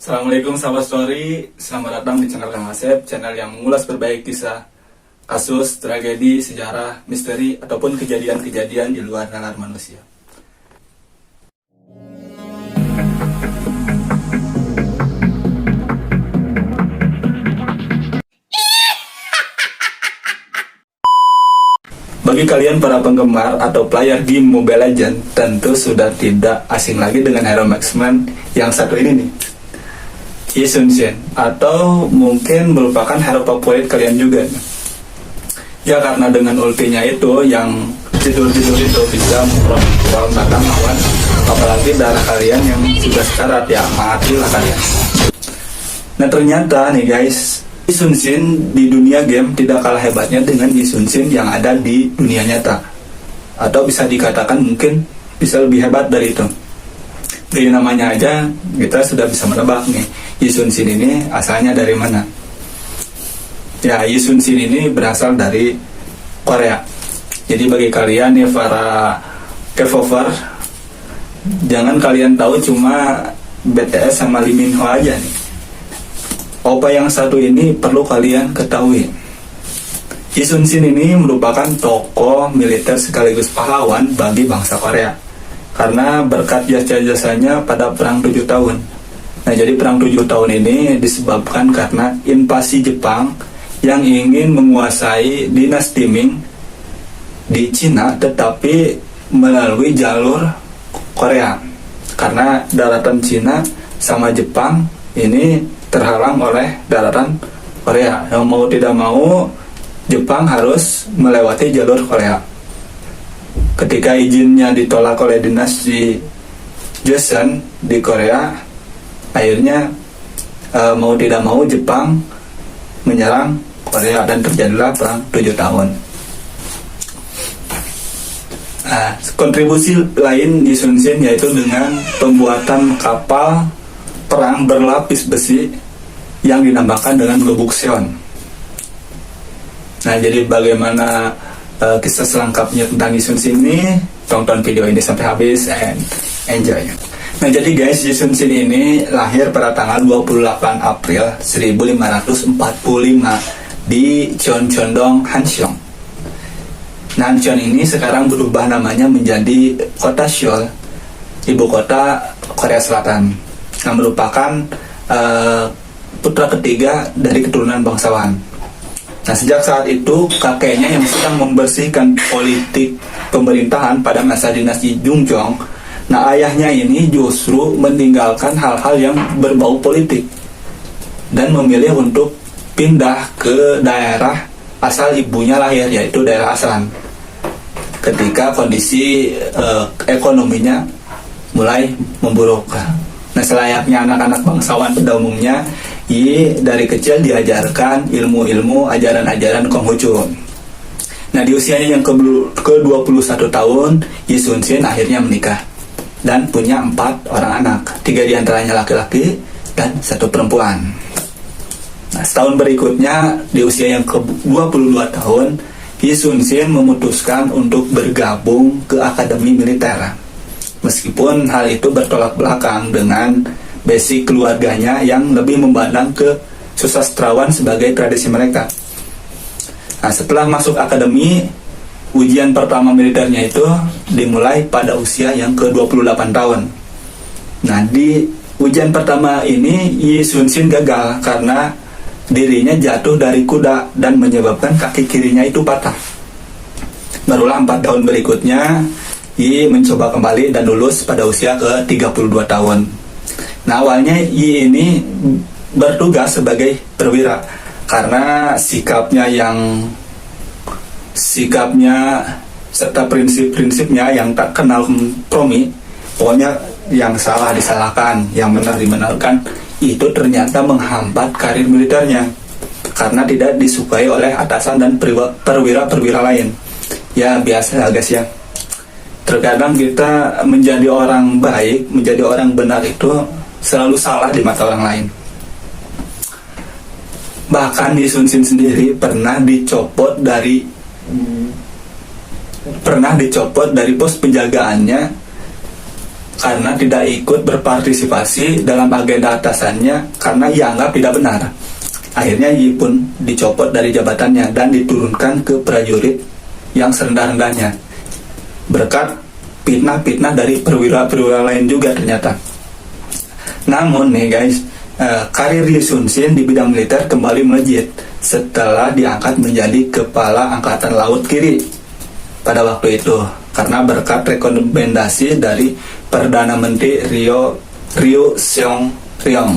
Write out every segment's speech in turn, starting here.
Assalamualaikum sahabat story, selamat datang di channel Kang Asep, channel yang mengulas berbagai kisah, kasus, tragedi, sejarah, misteri, ataupun kejadian-kejadian di luar nalar manusia. Bagi kalian para penggemar atau player game Mobile Legends, tentu sudah tidak asing lagi dengan hero marksman yang satu ini nih, Yi Sun-shin, atau mungkin merupakan hero favorit kalian juga. Ya karena dengan ultinya itu yang tidur-tidur itu bisa merontokkan lawan, apalagi darah kalian yang sudah sekarat, ya matilah kalian. Nah ternyata nih guys, Yi Sun-shin di dunia game tidak kalah hebatnya dengan Yi Sun-shin yang ada di dunia nyata, atau bisa dikatakan mungkin bisa lebih hebat dari itu. Dari namanya aja kita sudah bisa menebak nih, Yi Sun-shin ini asalnya dari mana. Ya, Yi Sun-shin ini berasal dari Korea. Jadi bagi kalian nih para K-popper, jangan kalian tahu cuma BTS sama Lee Min Ho aja nih. Opa yang satu ini perlu kalian ketahui. Yi Sun-shin ini merupakan tokoh militer sekaligus pahlawan bagi bangsa Korea, karena berkat jasa-jasanya pada Perang 7 tahun. Nah, jadi Perang 7 tahun ini disebabkan karena invasi Jepang yang ingin menguasai dinasti Ming di Cina, tetapi melalui jalur Korea. Karena daratan Cina sama Jepang ini terhalang oleh daratan Korea. Yang mau tidak mau, Jepang harus melewati jalur Korea. Ketika izinnya ditolak oleh dinasti Joseon di Korea, akhirnya mau tidak mau Jepang menyerang Korea dan terjadilah Perang 7 tahun. Nah, kontribusi lain Yi Sun-shin yaitu dengan pembuatan kapal perang berlapis besi yang dinamakan dengan Gobuk Seon. Nah, jadi bagaimana kisah selengkapnya tentang Yi Sun-shin ini? Tonton video ini sampai habis and enjoy. Nah, jadi guys, Yi Sun-shin ini lahir pada tanggal 28 April 1545 di Cheoncheon-dong, Hancheong. Nah, Hancheong ini sekarang berubah namanya menjadi kota Seoul, ibu kota Korea Selatan. Yang merupakan putra ketiga dari keturunan bangsawan. Nah, sejak saat itu kakeknya yang sedang membersihkan politik pemerintahan pada masa dinasti Jungjong. Nah, ayahnya ini justru meninggalkan hal-hal yang berbau politik dan memilih untuk pindah ke daerah asal ibunya lahir, yaitu daerah Asan, ketika kondisi ekonominya mulai memburuk. Nah, selayaknya anak-anak bangsawan pada umumnya, Yi dari kecil diajarkan ilmu-ilmu ajaran-ajaran Konghucu. Nah, di usianya yang ke-21 tahun, Yi Sun-shin akhirnya menikah dan punya 4 orang anak, 3 diantaranya laki-laki dan 1 perempuan. Nah, setahun berikutnya, di usia yang ke-22 tahun, Yi Sun-shin memutuskan untuk bergabung ke Akademi Militer. Meskipun hal itu bertolak belakang dengan basic keluarganya yang lebih memandang ke susastrawan sebagai tradisi mereka. Nah, setelah masuk akademi, ujian pertama militernya itu dimulai pada usia yang ke-28 tahun. Nah, di ujian pertama ini Yi Sun-shin gagal karena dirinya jatuh dari kuda dan menyebabkan kaki kirinya itu patah. Barulah 4 tahun berikutnya Yi mencoba kembali dan lulus pada usia ke-32 tahun. Nah, awalnya Yi ini bertugas sebagai perwira karena sikapnya serta prinsip-prinsipnya yang tak kenal kompromi. Pokoknya yang salah disalahkan, yang benar dibenarkan, itu ternyata menghambat karir militernya karena tidak disukai oleh atasan dan perwira-perwira lain. Ya biasa guys ya, terkadang kita menjadi orang baik, menjadi orang benar itu selalu salah di mata orang lain. Bahkan Yi Sun-shin sendiri pernah dicopot dari pos penjagaannya karena tidak ikut berpartisipasi dalam agenda atasannya karena dianggap tidak benar. Akhirnya Yi pun dicopot dari jabatannya dan diturunkan ke prajurit yang serendah-rendahnya berkat fitnah-fitnah dari perwira-perwira lain juga ternyata. Namun nih guys, karir Yi Sun Sin di bidang militer kembali melejit setelah diangkat menjadi kepala angkatan laut kiri pada waktu itu karena berkat rekomendasi dari Perdana Menteri Ryu Seong Ryong.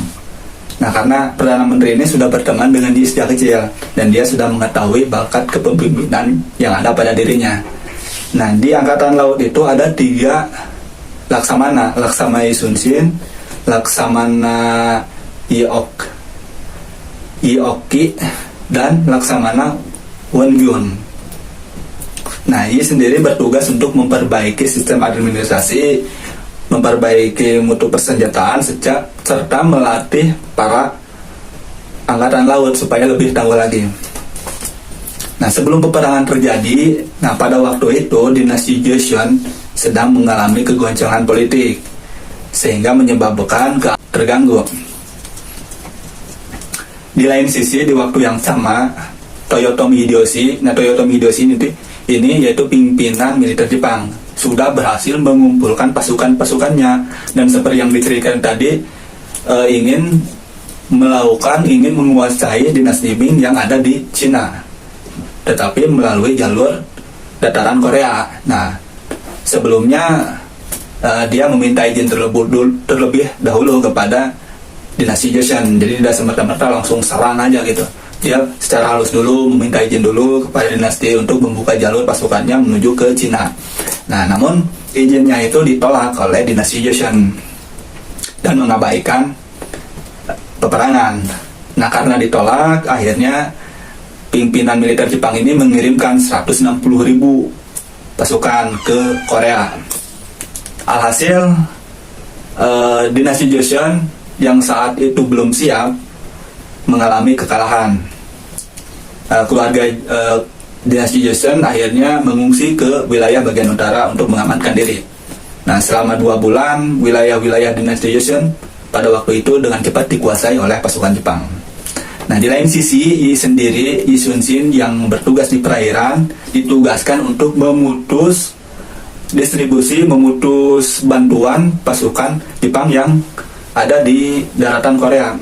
Nah, karena Perdana Menteri ini sudah berteman dengan Yi sejak kecil dan dia sudah mengetahui bakat kepemimpinan yang ada pada dirinya. Nah, di angkatan laut itu ada 3 laksamana: Laksamana Yi Sun Sin, Laksamana Yeoki, dan Laksamana Won Gyun. Nah, Yi sendiri bertugas untuk memperbaiki sistem administrasi, memperbaiki mutu persenjataan, serta melatih para angkatan laut supaya lebih tahu lagi. Nah, sebelum peperangan terjadi, pada waktu itu dinasti Joseon sedang mengalami kegoncangan politik sehingga menyebabkan terganggu. Di lain sisi, di waktu yang sama, Toyotomi Hideyoshi ini yaitu pimpinan militer Jepang, sudah berhasil mengumpulkan pasukan-pasukannya dan seperti yang diceritakan tadi, ingin menguasai dinasti Ming yang ada di Cina, tetapi melalui jalur dataran Korea. Nah, sebelumnya dia meminta izin terlebih dahulu kepada dinasti Joseon, jadi tidak semerta-merta langsung serang aja gitu. Dia secara halus dulu meminta izin dulu kepada dinasti untuk membuka jalur pasukannya menuju ke Cina. Nah, namun izinnya itu ditolak oleh dinasti Joseon dan mengabaikan peperangan. Nah, karena ditolak, akhirnya pimpinan militer Jepang ini mengirimkan 160.000 pasukan ke Korea. Alhasil, dinasti Joseon yang saat itu belum siap mengalami kekalahan. Keluarga dinasti Joseon akhirnya mengungsi ke wilayah bagian utara untuk mengamankan diri. Nah, selama 2 bulan, wilayah-wilayah dinasti Joseon pada waktu itu dengan cepat dikuasai oleh pasukan Jepang. Nah, di lain sisi, Yi Sun Sin yang bertugas di perairan, ditugaskan untuk memutus bantuan pasukan Jepang yang ada di daratan Korea.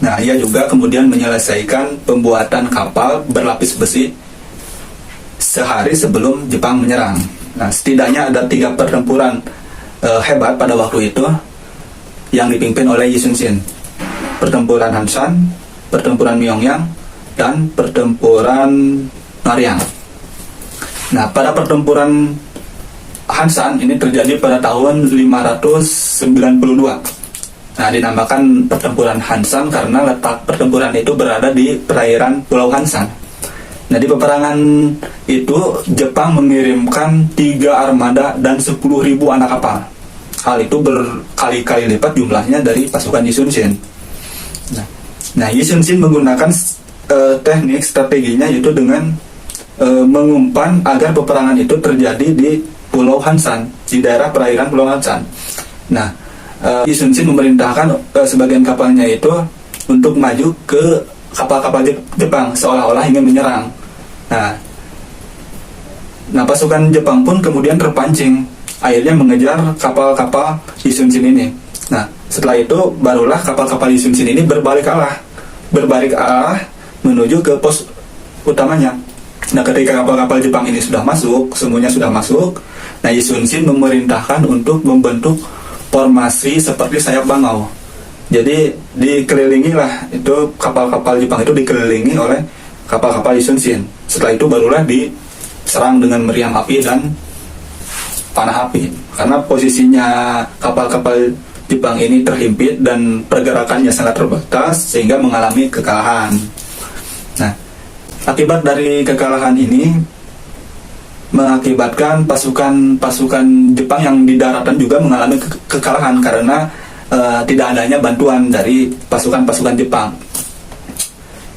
Nah, ia juga kemudian menyelesaikan pembuatan kapal berlapis besi sehari sebelum Jepang menyerang. Nah, setidaknya ada 3 pertempuran hebat pada waktu itu yang dipimpin oleh Yi Sun Sin. Pertempuran Hansan, pertempuran Myeongyang, dan pertempuran Noryang. Nah, pada pertempuran Hansan ini terjadi pada tahun 592. Nah, dinamakan pertempuran Hansan karena letak pertempuran itu berada di perairan Pulau Hansan. Nah, di peperangan itu Jepang mengirimkan 3 armada dan 10.000 anak kapal. Hal itu berkali-kali lipat jumlahnya dari pasukan Yi Sun Sin. Nah, Yi Sun Sin menggunakan teknik strateginya yaitu dengan mengumpan agar peperangan itu terjadi di Pulau Hansan, di daerah perairan Pulau Hansan. Nah, Yi Sun Sin memerintahkan sebagian kapalnya itu untuk maju ke kapal-kapal Jepang seolah-olah ingin menyerang. Nah, pasukan Jepang pun kemudian terpancing, akhirnya mengejar kapal-kapal Yi Sun Sin ini. Nah, setelah itu barulah kapal-kapal Yi Sun Sin ini berbalik arah menuju ke pos utamanya. Nah, ketika kapal-kapal Jepang ini semuanya sudah masuk, nah, Yi Sun Sin memerintahkan untuk membentuk formasi seperti sayap bangau. Jadi dikelilingilah itu kapal-kapal Jepang itu dikelilingi oleh kapal-kapal Yi Sun Sin. Setelah itu barulah diserang dengan meriam api dan panah api. Karena posisinya kapal-kapal Jepang ini terhimpit dan pergerakannya sangat terbatas sehingga mengalami kekalahan. Nah, akibat dari kekalahan ini mengakibatkan pasukan Jepang yang di daratan juga mengalami kekalahan karena tidak adanya bantuan dari pasukan-pasukan Jepang.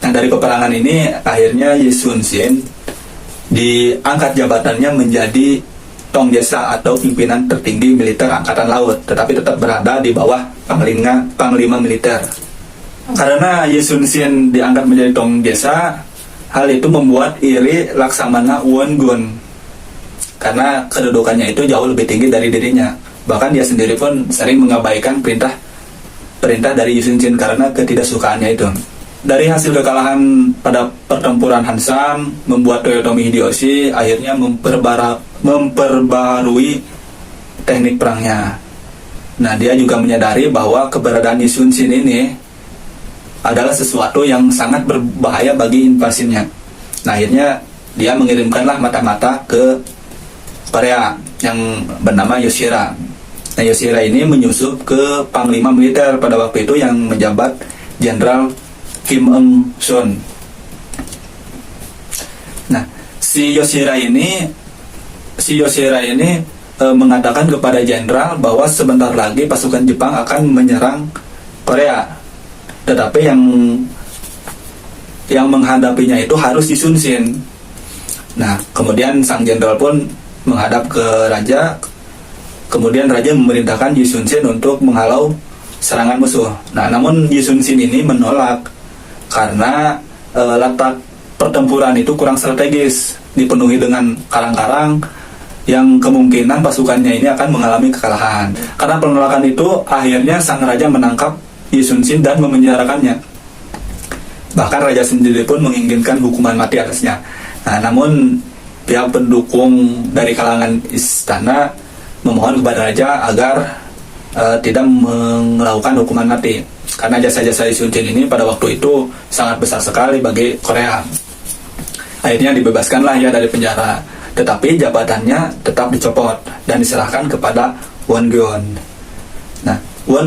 Nah, dari peperangan ini akhirnya Yi Sun Sin diangkat jabatannya menjadi Tonggesa atau pimpinan tertinggi militer angkatan laut, tetapi tetap berada di bawah panglima militer. Karena Ye Sun Sin diangkat menjadi Tonggesa, hal itu membuat iri Laksamana Wongun karena kedudukannya itu jauh lebih tinggi dari dirinya. Bahkan dia sendiri pun sering mengabaikan perintah dari Ye Sun Sin karena ketidaksukaannya itu. Dari hasil kekalahan pada pertempuran Hansan, membuat Toyotomi Hideyoshi akhirnya memperbarui teknik perangnya. Nah, dia juga menyadari bahwa keberadaan Ye Sun Sin ini adalah sesuatu yang sangat berbahaya bagi invasinya. Nah, akhirnya dia mengirimkanlah mata-mata ke Korea yang bernama Yoshira. Nah, Yoshira ini menyusup ke panglima militer pada waktu itu yang menjabat Jenderal Kim Eung Sun. Nah, si Yoshira ini mengatakan kepada jenderal bahwa sebentar lagi pasukan Jepang akan menyerang Korea. Tetapi yang menghadapinya itu harus Ye Sun Sin. Nah, kemudian sang jenderal pun menghadap ke raja. Kemudian raja memerintahkan Ye Sun Sin untuk menghalau serangan musuh. Nah, namun Ye Sun Sin ini menolak karena letak pertempuran itu kurang strategis, dipenuhi dengan karang-karang yang kemungkinan pasukannya ini akan mengalami kekalahan. Karena penolakan itu, akhirnya sang raja menangkap Ye Sun Sin dan memenjarakannya. Bahkan raja sendiri pun menginginkan hukuman mati atasnya. Nah, namun pihak pendukung dari kalangan istana memohon kepada raja agar tidak melakukan hukuman mati. Karena jasa-jasa Ye Sun Sin ini pada waktu itu sangat besar sekali bagi Korea. Akhirnya dibebaskanlah ia dari penjara, tetapi jabatannya tetap dicopot dan diserahkan kepada Won Gyun. Nah, Won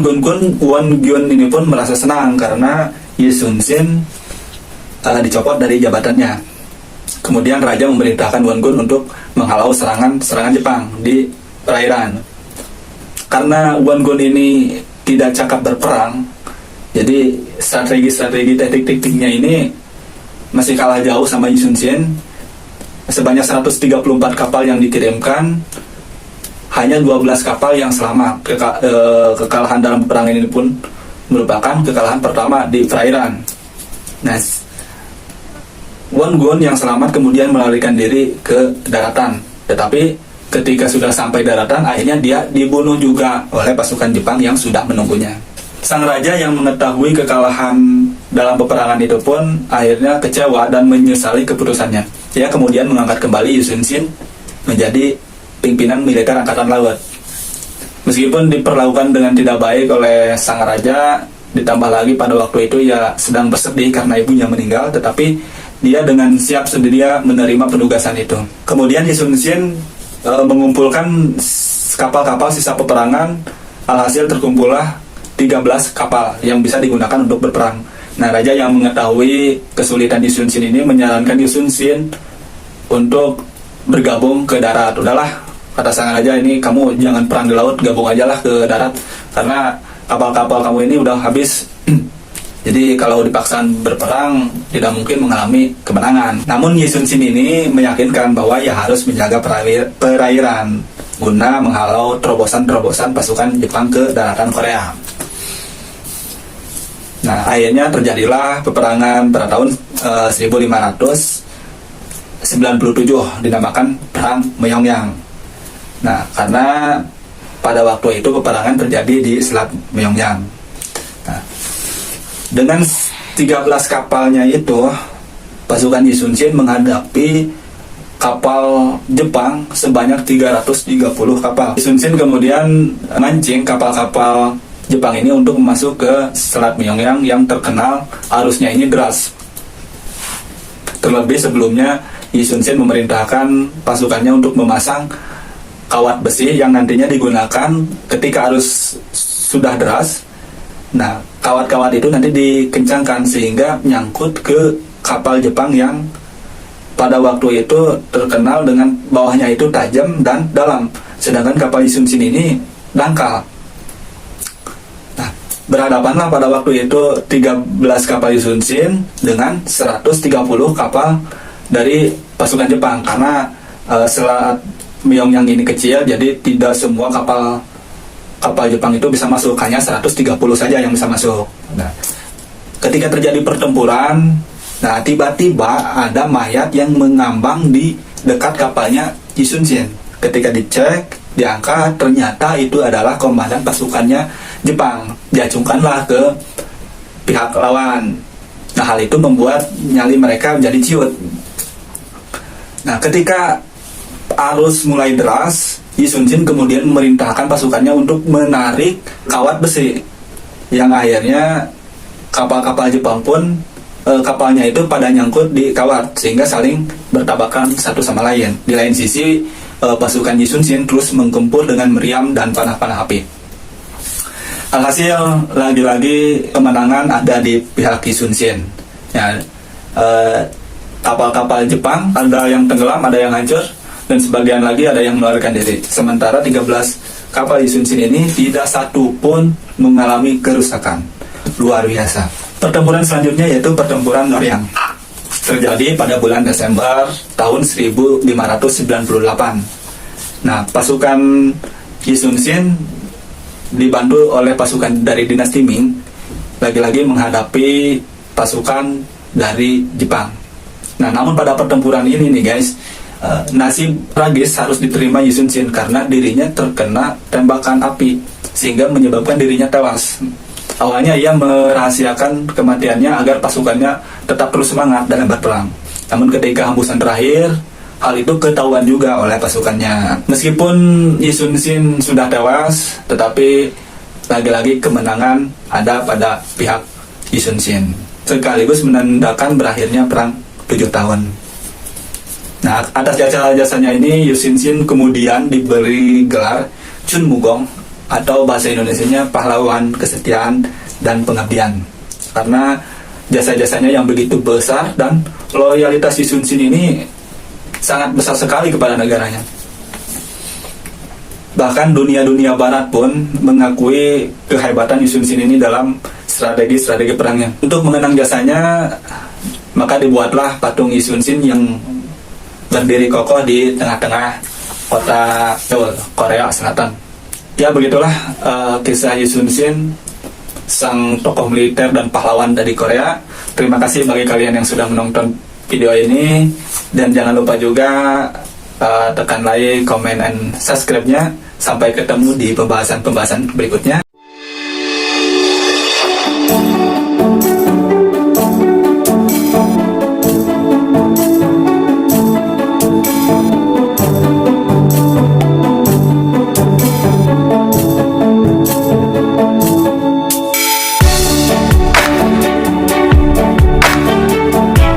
Gyun ini pun merasa senang karena Ye Sun Sin dicopot dari jabatannya. Kemudian raja memerintahkan Won Gyun untuk menghalau serangan Jepang di perairan. Karena Won Gyun ini tidak cakap berperang, jadi strategi tekniknya ini masih kalah jauh sama Ye Sun Sin. Sebanyak 134 kapal yang dikirimkan, hanya 12 kapal yang selamat. Kekalahan dalam peperangan ini pun merupakan kekalahan pertama di perairan. Nah, Won Gyun yang selamat kemudian melarikan diri ke daratan. Tetapi ketika sudah sampai daratan, akhirnya dia dibunuh juga oleh pasukan Jepang yang sudah menunggunya. Sang raja yang mengetahui kekalahan dalam peperangan itu pun akhirnya kecewa dan menyesali keputusannya. Dia kemudian mengangkat kembali Ye Sun Sin menjadi pimpinan militer angkatan laut. Meskipun diperlakukan dengan tidak baik oleh sang raja, ditambah lagi pada waktu itu ia sedang bersedih karena ibunya meninggal, tetapi dia dengan siap sedia menerima penugasan itu. Kemudian Ye Sun Sin mengumpulkan kapal-kapal sisa peperangan, alhasil terkumpullah 13 kapal yang bisa digunakan untuk berperang. Nah, raja yang mengetahui kesulitan Ye Sun Sin ini menyarankan Ye Sun Sin untuk bergabung ke darat. Udahlah, kata sang raja, ini kamu jangan perang di laut, gabung aja lah ke darat, karena kapal-kapal kamu ini udah habis. Jadi kalau dipaksa berperang tidak mungkin mengalami kemenangan. Namun Ye Sun Sin ini meyakinkan bahwa ia harus menjaga perairan guna menghalau terobosan-terobosan pasukan Jepang ke daratan Korea. Nah, akhirnya terjadilah peperangan pada tahun 1597, dinamakan Perang Myeongyang. Nah, karena pada waktu itu peperangan terjadi di Selat Myeongyang. Nah, dengan 13 kapalnya itu, pasukan Ye Sun Sin menghadapi kapal Jepang sebanyak 330 kapal. Ye Sun Sin kemudian mancing kapal-kapal Jepang ini untuk masuk ke Selat Myeongyang yang terkenal arusnya ini deras. Terlebih sebelumnya Ye Sun Sin memerintahkan pasukannya untuk memasang kawat besi yang nantinya digunakan ketika arus sudah deras. Nah, kawat-kawat itu nanti dikencangkan sehingga nyangkut ke kapal Jepang yang pada waktu itu terkenal dengan bawahnya itu tajam dan dalam. Sedangkan kapal Ye Sun Sin ini dangkal. Nah, berhadapanlah pada waktu itu 13 kapal Ye Sun Sin dengan 130 kapal dari pasukan Jepang, karena Meong yang ini kecil, jadi tidak semua kapal Jepang itu bisa masuk, hanya 130 saja yang bisa masuk. Nah, ketika terjadi pertempuran, nah tiba-tiba ada mayat yang mengambang di dekat kapalnya Isunsin. Ketika dicek, diangkat, ternyata itu adalah komandan pasukannya Jepang. Diacungkanlah ke pihak lawan. Nah, hal itu membuat nyali mereka menjadi ciut. Nah, ketika arus mulai deras, Yi Sun-shin kemudian memerintahkan pasukannya untuk menarik kawat besi, yang akhirnya kapal-kapal Jepang pun kapalnya itu pada nyangkut di kawat sehingga saling bertabrakan satu sama lain. Di lain sisi, pasukan Yi Sun-shin terus menggempur dengan meriam dan panah-panah api. Alhasil, lagi-lagi kemenangan ada di pihak Yi Sun-shin. Ya, kapal-kapal Jepang ada yang tenggelam, ada yang hancur, dan sebagian lagi ada yang melarikan diri. Sementara 13 kapal Yi Sun-shin ini tidak satu pun mengalami kerusakan. Luar biasa. Pertempuran selanjutnya yaitu pertempuran Noryang. Terjadi pada bulan Desember tahun 1598. Nah, pasukan Yi Sun-shin dibantu oleh pasukan dari dinasti Ming lagi-lagi menghadapi pasukan dari Jepang. Nah, namun pada pertempuran ini nih guys, nasib tragis harus diterima Yi Sun-shin karena dirinya terkena tembakan api sehingga menyebabkan dirinya tewas. Awalnya ia merahasiakan kematiannya agar pasukannya tetap terus semangat dalam berperang. Namun ketika hembusan terakhir, hal itu ketahuan juga oleh pasukannya. Meskipun Yi Sun-shin sudah tewas, tetapi lagi-lagi kemenangan ada pada pihak Yi Sun-shin, sekaligus menandakan berakhirnya perang 7 tahun. Nah, atas jasa-jasanya ini Yi Sun-shin kemudian diberi gelar Chun Mugong, atau bahasa Indonesianya pahlawan kesetiaan dan pengabdian, karena jasa-jasanya yang begitu besar dan loyalitas Yi Sun-shin ini sangat besar sekali kepada negaranya. Bahkan dunia barat pun mengakui kehebatan Yi Sun-shin ini dalam strategi perangnya. Untuk mengenang jasanya, maka dibuatlah patung Yi Sun-shin yang berdiri kokoh di tengah-tengah kota Seoul, Korea Selatan. Ya, begitulah kisah Yi Sun-shin, sang tokoh militer dan pahlawan dari Korea. Terima kasih bagi kalian yang sudah menonton video ini, dan jangan lupa juga tekan like, comment, and subscribe-nya. Sampai ketemu di pembahasan berikutnya.